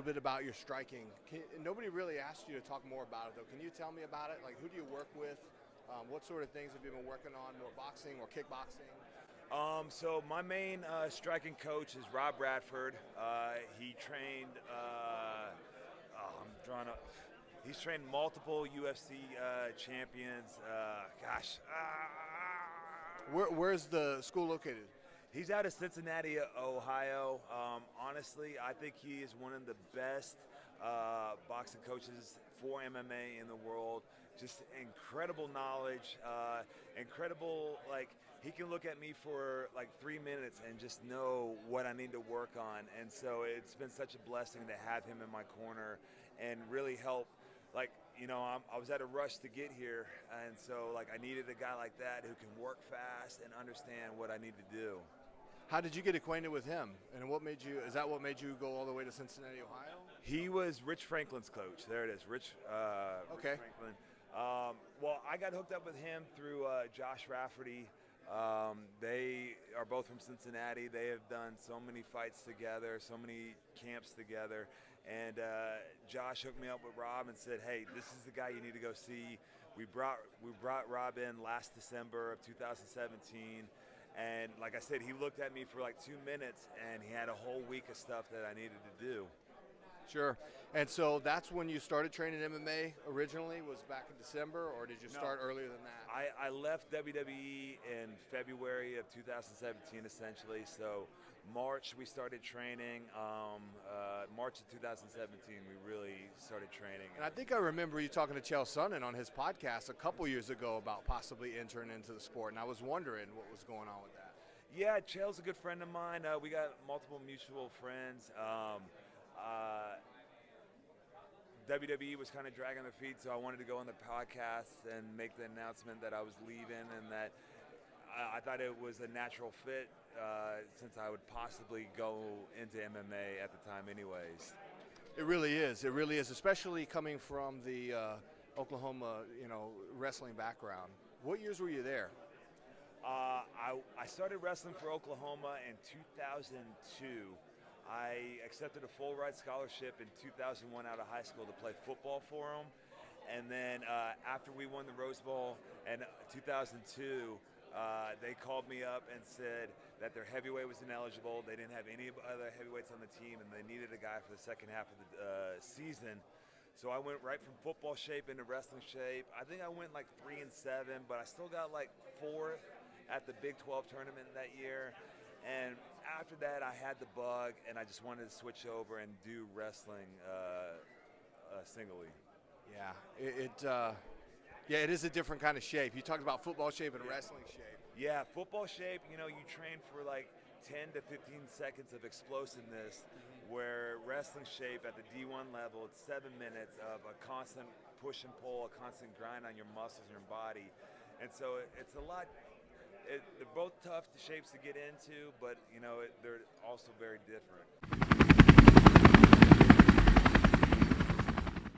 bit about your striking. Nobody really asked you to talk more about it, though. Can you tell me about it? Like, who do you work with? What sort of things have you been working on? More boxing or kickboxing? So my main striking coach is Rob Bradford. He trained, I'm drawing up. He's trained multiple UFC champions. Where's the school located? He's out of Cincinnati, Ohio. Honestly, I think he is one of the best boxing coaches for MMA in the world. Just incredible knowledge, incredible, like, he can look at me for like 3 minutes and just know what I need to work on. And so it's been such a blessing to have him in my corner and really help. Like, you know, I was at a rush to get here, and so like I needed a guy like that who can work fast and understand what I need to do. How did you get acquainted with him? And what made you, is that what made you go all the way to Cincinnati, Ohio? He was Rich Franklin's coach. There it is, Rich Franklin. Well, I got hooked up with him through Josh Rafferty. They are both from Cincinnati. They have done so many fights together, so many camps together. And Josh hooked me up with Rob and said, hey, this is the guy you need to go see. We brought Rob in last December of 2017. And like I said, he looked at me for like 2 minutes, and he had a whole week of stuff that I needed to do. Sure. And so that's when you started training MMA originally, was back in December, or did you start earlier than that? I left WWE in February of 2017, essentially. So March we started training. March of 2017 we really started training. And I think I remember you talking to Chael Sonnen on his podcast a couple years ago about possibly entering into the sport, and I was wondering what was going on with that. Yeah, Chael's a good friend of mine. We got multiple mutual friends. WWE was kind of dragging their feet, so I wanted to go on the podcast and make the announcement that I was leaving, and that I thought it was a natural fit since I would possibly go into MMA at the time anyways. It really is. It really is, especially coming from the Oklahoma, wrestling background. What years were you there? I started wrestling for Oklahoma in 2002. I accepted a full ride scholarship in 2001 out of high school to play football for them. And then after we won the Rose Bowl in 2002, they called me up and said that their heavyweight was ineligible. They didn't have any other heavyweights on the team, and they needed a guy for the second half of the season. So I went right from football shape into wrestling shape. I think I went like 3-7, but I still got like 4th at the Big 12 tournament that year. And after that, I had the bug, and I just wanted to switch over and do wrestling singly. Yeah, it is a different kind of shape. You talked about football shape and wrestling shape. Yeah, football shape, you train for like 10 to 15 seconds of explosiveness, where wrestling shape at the D1 level, it's 7 minutes of a constant push and pull, a constant grind on your muscles and your body. And so it's a lot. They're both tough shapes to get into, but they're also very different.